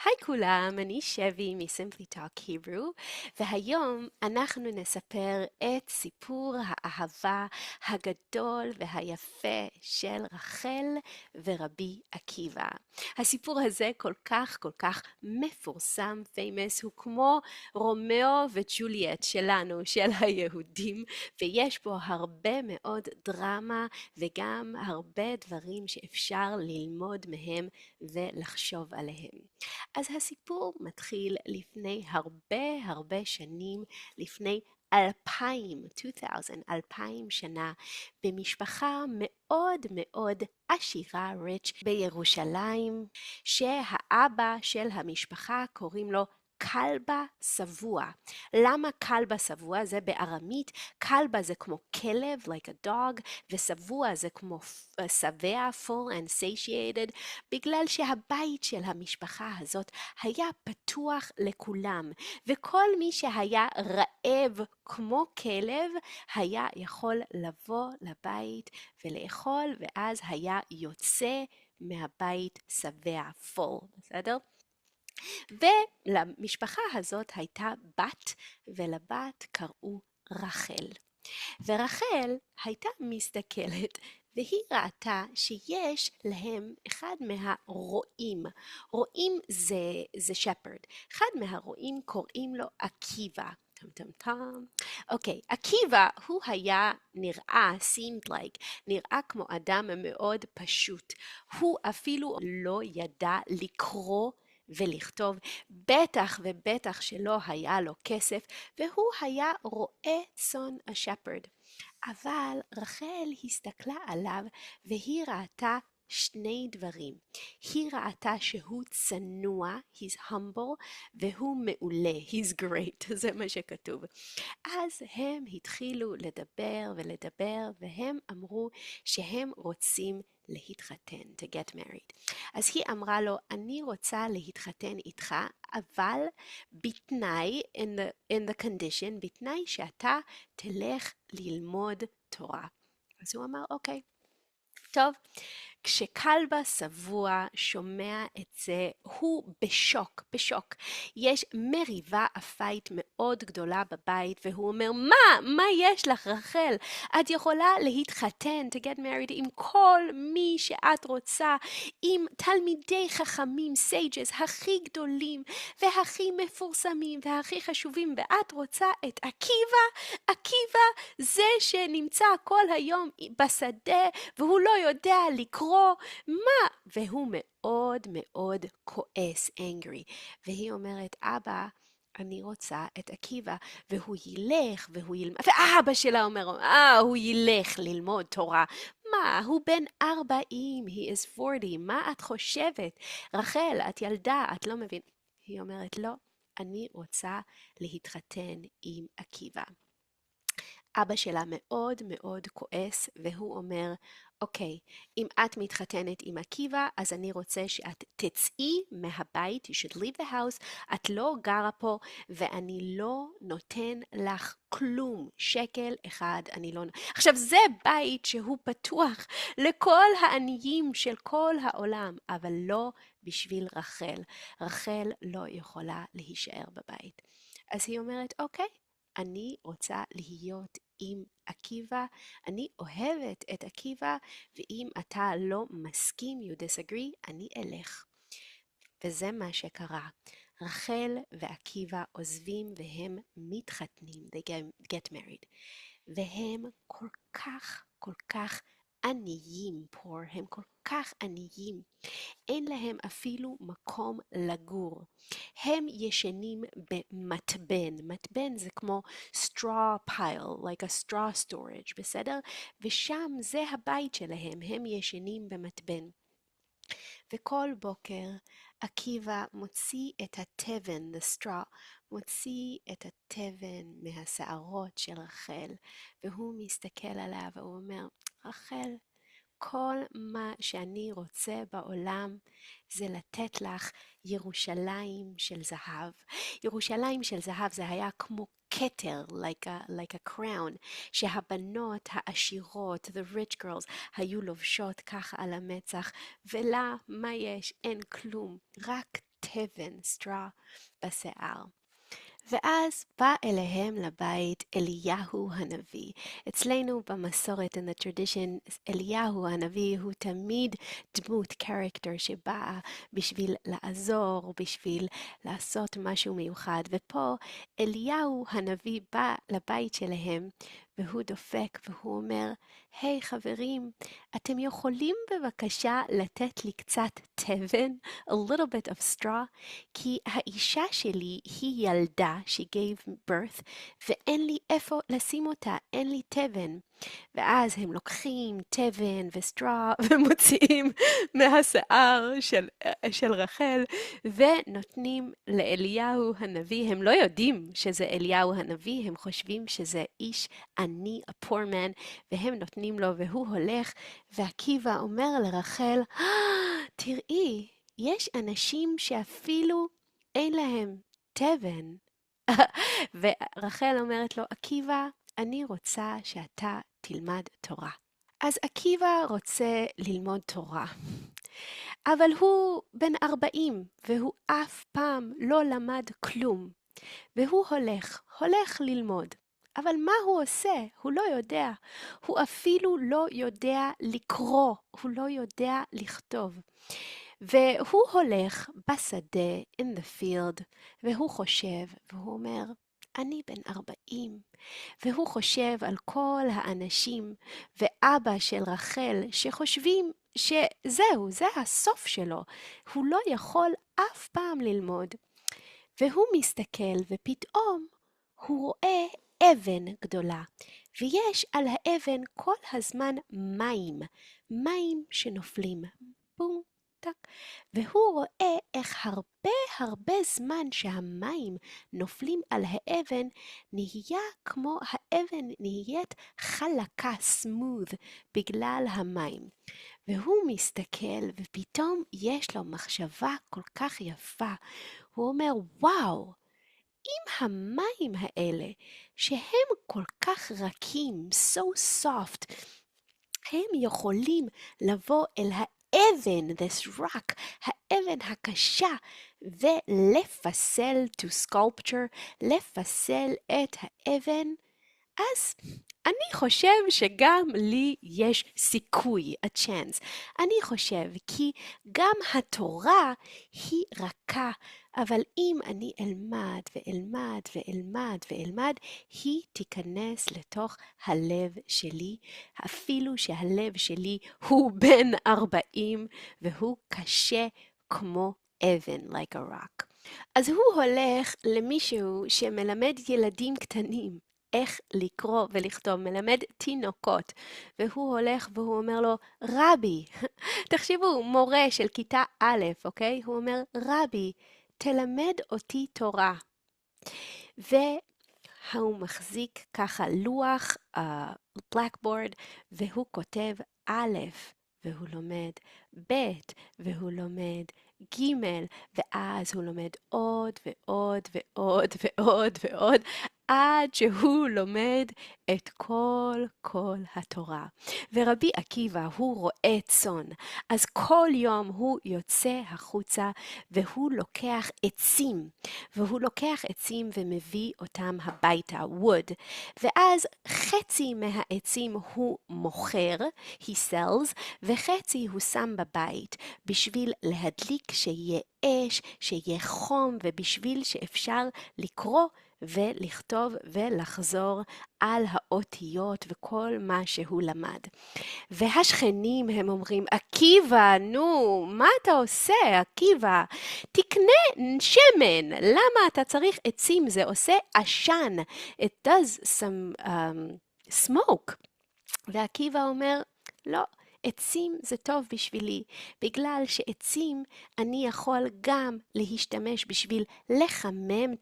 היי כולם, אני שבי מ-Simply Talk Hebrew, והיום אנחנו נספר את סיפור האהבה הגדול והיפה של רחל ורבי עקיבא. הסיפור הזה כל כך מפורסם, famous, הוא כמו רומאו וג'וליאט שלנו, של היהודים, ויש בו הרבה מאוד דרמה וגם הרבה דברים שאפשר ללמוד מהם ולחשוב עליהם. אז הסיפור מתחיל לפני הרבה שנים, לפני 2000 שנה, במשפחה מאוד עשירה, rich, בירושלים, שהאבא של המשפחה קוראים לו כלבה שבוע. למה כלבה שבוע? זה בארמית, כלבה זה כמו כלב, like a dog, ושבוע זה כמו שבע, full and satiated, בגלל שהבית של המשפחה הזאת היה פתוח לכולם, וכל מי שהיה רעב כמו כלב היה יכול לבוא לבית ולאכול, ואז היה יוצא מהבית שבע, full, בסדר? ולמשפחה הזאת הייתה בת, ולבת קראו רחל. ורחל הייתה מסתכלת והיא ראתה שיש להם אחד מהרועים. רועים זה שפרד. אחד מהרועים קוראים לו עקיבא. אוקיי, עקיבא הוא היה seemed like, נראה כמו אדם מאוד פשוט. הוא אפילו לא ידע לקרוא ולכתוב, בטח שלא היה לו כסף, והוא היה רועה צאן השפרד. אבל רחל הסתכלה עליו והיא ראתה שני דברים. היא ראתה שהוא צנוע, he's humble, והוא מעולה, he's great, זה מה שכתוב. אז הם התחילו לדבר, והם אמרו שהם רוצים להתחתן, to get married. אז היא אמרה לו, אני רוצה להתחתן איתך, אבל בתנאי, in the condition, בתנאי שאתה תלך ללמוד תורה. אז הוא אמר, אוקיי, טוב. כשכלבה שבוע שומע את זה, הוא בשוק. יש מריבה אפית מאוד גדולה בבית, והוא אומר, מה יש לך רחל? את יכולה להתחתן, to get married, עם כל מי שאת רוצה, עם תלמידי חכמים, sages, הכי גדולים, והכי מפורסמים, והכי חשובים, ואת רוצה את עקיבא, זה שנמצא כל היום בשדה, והוא לא יודע לקרוא, מה? והוא מאוד כועס, angry. והיא אומרת, אבא, אני רוצה את עקיבא, והוא ילך, ילמד, ואבא שלה אומר, הוא ילך ללמוד תורה. מה? הוא בן 40, he is 40, מה את חושבת? רחל, את ילדה, את לא מבינה. היא אומרת, לא, אני רוצה להתחתן עם עקיבא. אבא שלה מאוד כועס, והוא אומר, אוקיי, אם את מתחתנת עם עקיבא, אז אני רוצה שאת תצאי מהבית, you should leave the house, את לא גרה פה, ואני לא נותן לך כלום, שקל אחד, אני לא... עכשיו זה בית שהוא פתוח לכל העניים של כל העולם, אבל לא בשביל רחל. רחל לא יכולה להישאר בבית. אז היא אומרת, אוקיי, אני רוצה להיות עם עקיבא, אני אוהבת את עקיבא, ואם אתה לא מסכים, you disagree, אני אלך. וזה מה שקרה. רחל ועקיבא עוזבים והם מתחתנים, they get married. והם כל כך עניים, poor, הם כל כך עניים. אין להם אפילו מקום לגור. הם ישנים במתבן. מתבן זה כמו straw pile, like a straw storage, בסדר? ושם זה הבית שלהם, הם ישנים במתבן. וכל בוקר עקיבא מוציא את התבן, the straw, מוציא את התבן מהשערות של רחל, והוא מסתכל עליו והוא אומר, רחל, כל מה שאני רוצה בעולם זה לתת לך ירושלים של זהב. ירושלים של זהב זה היה כמו כתר, like a crown, שהבנות העשירות, the rich girls, היו לובשות ככה על המצח, ולה מה יש? אין כלום, רק תבן, straw, בשיער. ואז בא אליהם לבית אליהו הנביא. אצלנו במסורת, in the tradition, אליהו הנביא הוא תמיד דמות, character, שבאה בשביל לעזור, בשביל לעשות משהו מיוחד. ופה אליהו הנביא בא לבית שלהם, והוא דופק והוא אומר, היי חברים, אתם יכולים בבקשה לתת לי קצת תבן? A little bit of straw? כי האישה שלי היא ילדה, she gave birth, ואין לי איפה לשים אותה, אין לי תבן. ואז הם לוקחים תבן וסטרה ומוציאים מהשיער של רחל, ונותנים לאליהו הנביא. הם לא יודעים שזה אליהו הנביא, הם חושבים שזה איש עני, a poor man, והם נותנים לו והוא הולך, ועקיבא אומר לרחל, תראי, יש אנשים שאפילו אין להם תבן. ורחל אומרת לו, עקיבא, אני רוצה שאתה תלמד תורה. אז עקיבא רוצה ללמוד תורה, אבל הוא בן 40 והוא אף פעם לא למד כלום, והוא הולך ללמוד. אבל מה הוא עושה? הוא לא יודע. הוא אפילו לא יודע לקרוא, הוא לא יודע לכתוב. והוא הולך בשדה, in the field, והוא חושב, והוא אומר, אני בן 40, והוא חושב על כל האנשים ואבא של רחל שחושבים שזהו, זה הסוף שלו. הוא לא יכול אף פעם ללמוד. והוא מסתכל ופתאום הוא רואה אבן גדולה, ויש על האבן כל הזמן מים שנופלים. בום. והוא רואה איך הרבה זמן שהמים נופלים על האבן, נהיה כמו האבן נהיית חלקה, smooth, בגלל המים. והוא מסתכל ופתאום יש לו מחשבה כל כך יפה. הוא אומר, וואו, אם המים האלה שהם כל כך רכים, so soft, הם יכולים לבוא אל האבן, this rock, האבן הקשה, ולפסל, to sculpture, לפסל את האבן, אז אני חושב שגם לי יש סיכוי, a chance. אני חושב כי גם התורה היא רכה, אבל אם אני אלמד ואלמד ואלמד ואלמד, היא תיכנס לתוך הלב שלי, אפילו שהלב שלי הוא בן 40 והוא קשה כמו אבן, like a rock. אז הוא הולך למישהו שמלמד ילדים קטנים איך לקרוא ולכתוב, מלמד תינוקות, והוא הולך והוא אומר לו, רבי, תחשבו, מורה של כיתה א', אוקיי? הוא אומר, רבי, תלמד אותי תורה. והוא מחזיק ככה לוח, blackboard, והוא כותב א', והוא לומד ב', והוא לומד ג', ואז הוא לומד עוד ועוד ועוד ועוד ועוד, עד שהוא לומד את כל התורה. ורבי עקיבא הוא רועה צאן, אז כל יום הוא יוצא החוצה והוא לוקח עצים ומביא אותם הביתה, wood, ואז חצי מהעצים הוא מוכר, he sells, וחצי הוא שם בבית בשביל להדליק שיהיה אש, שיהיה חום, ובשביל שאפשר לקרוא ולכתוב ולחזור על האותיות וכל מה שהוא למד. והשכנים הם אומרים, עקיבא, נו, מה אתה עושה, עקיבא? תקנה שמן, למה אתה צריך עצים? זה עושה עשן. It does some smoke. ועקיבא אומר, לא, עצים זה טוב בשבילי, בגלל שעצים אני יכול גם להשתמש בשביל לחמם,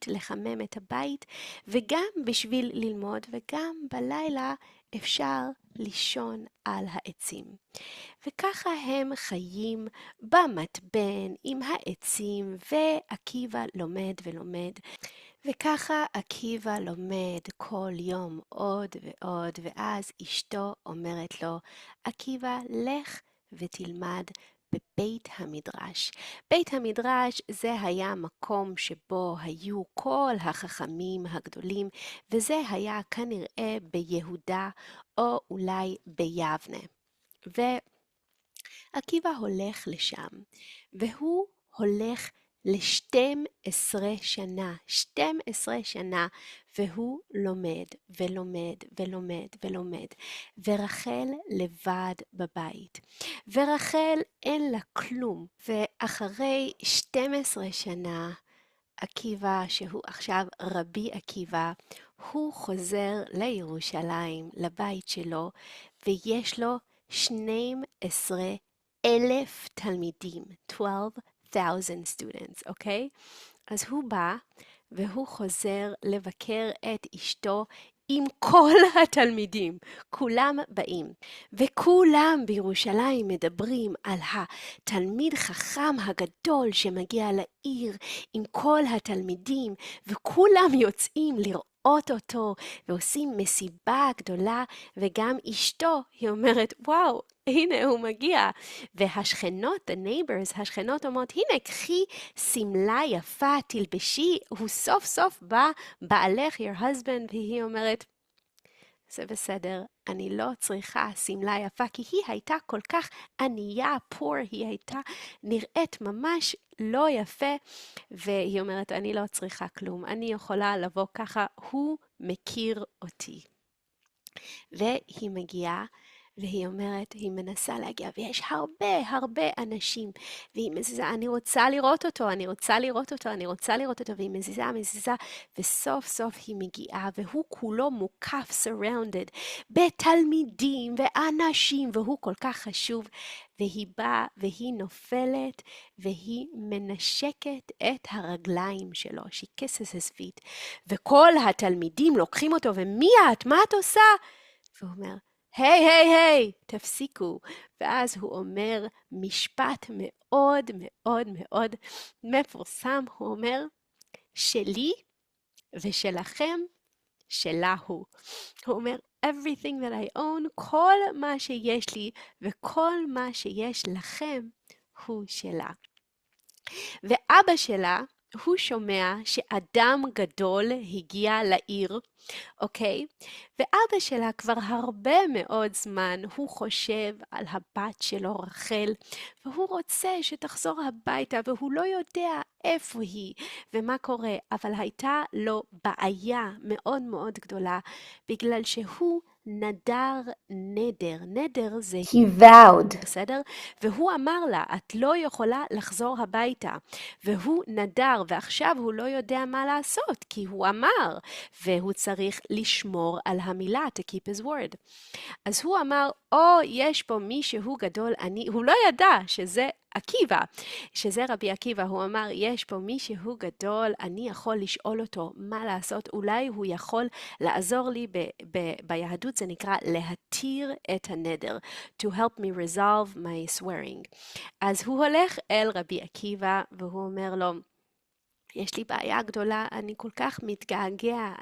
לחמם את הבית, וגם בשביל ללמוד, וגם בלילה אפשר לישון על העצים. וככה הם חיים במתבן עם העצים, ועקיבא לומד ולומד. וככה עקיבא לומד כל יום עוד ועוד, ואז אשתו אומרת לו, עקיבא, לך ותלמד בבית המדרש. בית המדרש זה היה מקום שבו היו כל החכמים הגדולים, וזה היה כנראה ביהודה או אולי ביבנה. ועקיבא הולך לשם, והוא הולך ל12 שנה, 12 שנה, והוא לומד ולומד ולומד ולומד, ורחל לבד בבית, ורחל אין לה כלום, ואחרי 12 שנה, עקיבא, שהוא עכשיו רבי עקיבא, הוא חוזר לירושלים, לבית שלו, ויש לו 12,000 תלמידים, 12,000 students, אוקיי? אז הוא בא והוא חוזר לבקר את אשתו עם כל התלמידים, כולם באים, וכולם בירושלים מדברים על התלמיד חכם הגדול שמגיע לעיר עם כל התלמידים, וכולם יוצאים לראות אותו, ועושים מסיבה גדולה, וגם אשתו, היא אומרת, וואו, הנה הוא מגיע, והשכנות, the neighbors, השכנות אומרות, הנה, קחי שמלה יפה, תלבשי, הוא סוף סוף בא, בעלך, your husband, והיא אומרת, זה בסדר, אני לא צריכה שמלה יפה, כי היא הייתה כל כך ענייה, poor, היא הייתה נראית ממש לא יפה, והיא אומרת, אני לא צריכה כלום, אני יכולה לבוא ככה, הוא מכיר אותי. והיא מגיעה, והיא אומרת, היא מנסה להגיע, ויש הרבה אנשים, והיא מזיזה, אני רוצה לראות אותו, אני רוצה לראות אותו, אני רוצה לראות אותו, והיא מזיזה, וסוף סוף היא מגיעה, והוא כולו מוקף, surrounded, בתלמידים ואנשים, והוא כל כך חשוב, והיא באה, והיא נופלת, והיא מנשקת את הרגליים שלו, she kisses his feet, וכל התלמידים לוקחים אותו, ומי את? מה את עושה? והוא אומר, היי, תפסיקו. ואז הוא אומר משפט מאוד מפורסם, הוא אומר, שלי ושלכם, שלה הוא. הוא אומר, everything that I own, כל מה שיש לי וכל מה שיש לכם הוא שלה. ואבא שלה, הוא שומע שאדם גדול הגיע לעיר, אוקיי? ואבא שלה כבר הרבה מאוד זמן, הוא חושב על הבת שלו רחל, והוא רוצה שתחזור הביתה, והוא לא יודע איפה היא ומה קורה, אבל הייתה לו בעיה מאוד גדולה, בגלל שהוא נדר נדר. נדר זה he vowed. בסדר? והוא אמר לה, את לא יכולה לחזור הביתה. והוא נדר, ועכשיו הוא לא יודע מה לעשות, כי הוא אמר, והוא צריך לשמור על המילה, to keep his word. אז הוא אמר, יש פה מישהו גדול, הוא לא ידע שזה עקיבא, שזה רבי עקיבא, הוא אמר, יש פה מישהו גדול, אני יכול לשאול אותו מה לעשות, אולי הוא יכול לעזור לי, ביהדות זה נקרא להתיר את הנדר, to help me resolve my swearing. אז הוא הולך אל רבי עקיבא, והוא אומר לו, יש לי בעיה גדולה, אני כל כך מתגעגע,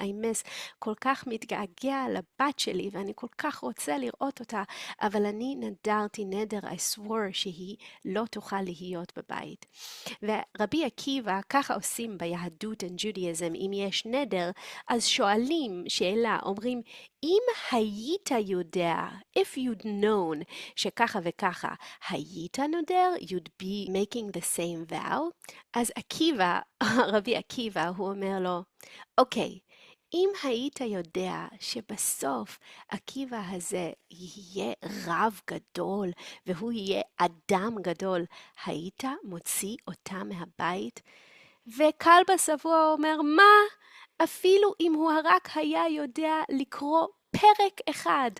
כל כך מתגעגע לבת שלי, ואני כל כך רוצה לראות אותה, אבל אני נדרתי נדר, I swore שהיא לא תוכל להיות בבית. ורבי עקיבא, ככה עושים ביהדות and Judaism, אם יש נדר, אז שואלים שאלה, אומרים, אם היית יודע, if you'd known, שככה וככה, היית נודר, you'd be making the same vow? אז עקיבא, רבי עקיבא, הוא אומר לו, אוקיי, אם היית יודע שבסוף עקיבא הזה יהיה רב גדול, והוא יהיה אדם גדול, היית מוציא אותה מהבית? וכלבא שבוע אומר, מה? אפילו אם הוא רק היה יודע לקרוא פרק אחד,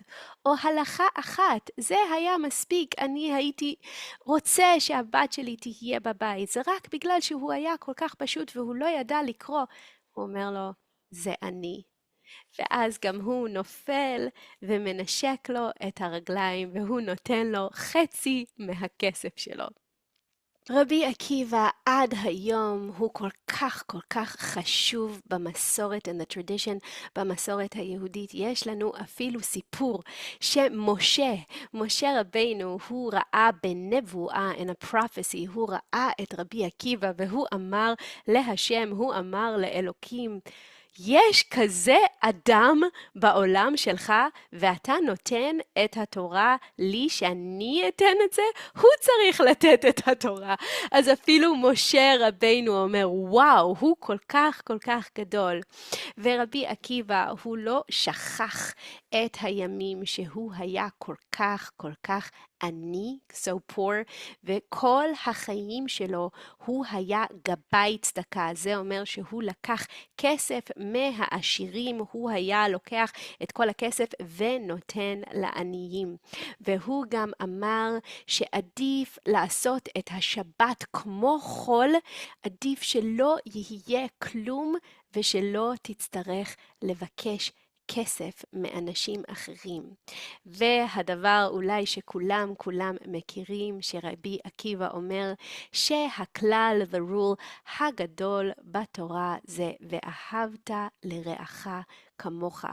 או הלכה אחת, זה היה מספיק, אני הייתי רוצה שהבת שלי תהיה בבית, זה רק בגלל שהוא היה כל כך פשוט והוא לא ידע לקרוא, הוא אומר לו, זה אני. ואז גם הוא נופל ומנשק לו את הרגליים, והוא נותן לו חצי מהכסף שלו. רבי עקיבא עד היום הוא כל כך חשוב במסורת and the tradition, במסורת היהודית. יש לנו אפילו סיפור משה רבינו, הוא ראה בנבואה, in a prophecy, הוא ראה את רבי עקיבא והוא אמר להשם, הוא אמר לאלוקים, יש כזה אדם בעולם שלך, ואתה נותן את התורה לי שאני אתן את זה? הוא צריך לתת את התורה. אז אפילו משה רבינו אומר, וואו, הוא כל כך גדול. ורבי עקיבא הוא לא שכח את הימים שהוא היה כל כך עני, so poor, וכל החיים שלו הוא היה גבאי צדקה. זה אומר שהוא לקח כסף מהעשירים, הוא היה לוקח את כל הכסף ונותן לעניים. והוא גם אמר שעדיף לעשות את השבת כמו חול, עדיף שלא יהיה כלום ושלא תצטרך לבקש כסף מאנשים אחרים. והדבר אולי שכולם מכירים, שרבי עקיבא אומר שהכלל, the rule הגדול בתורה זה ואהבת לרעך כמוך.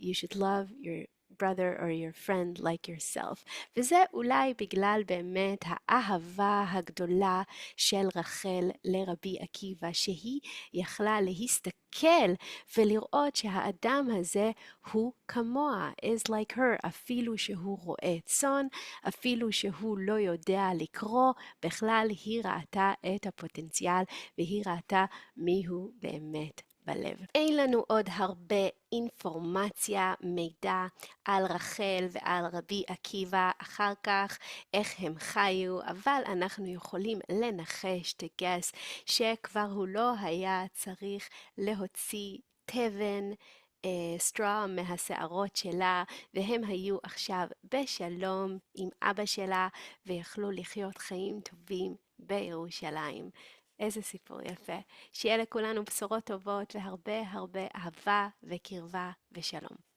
You should love your brother or your friend like yourself. וזה אולי בגלל באמת האהבה הגדולה של רחל לרבי עקיבא, שהיא יכלה להסתכל ולראות שהאדם הזה הוא כמוה, is like her, אפילו שהוא רואה צאן, אפילו שהוא לא יודע לקרוא, בכלל היא ראתה את הפוטנציאל והיא ראתה מיהו באמת בלב. אין לנו עוד הרבה אינפורמציה, מידע על רחל ועל רבי עקיבא אחר כך, איך הם חיו, אבל אנחנו יכולים לנחש, to guess, שכבר הוא לא היה צריך להוציא תבן, straw מהשערות שלה, והם היו עכשיו בשלום עם אבא שלה, ויכלו לחיות חיים טובים בירושלים. איזה סיפור יפה. שיהיה לכולנו בשורות טובות והרבה אהבה וקרבה ושלום.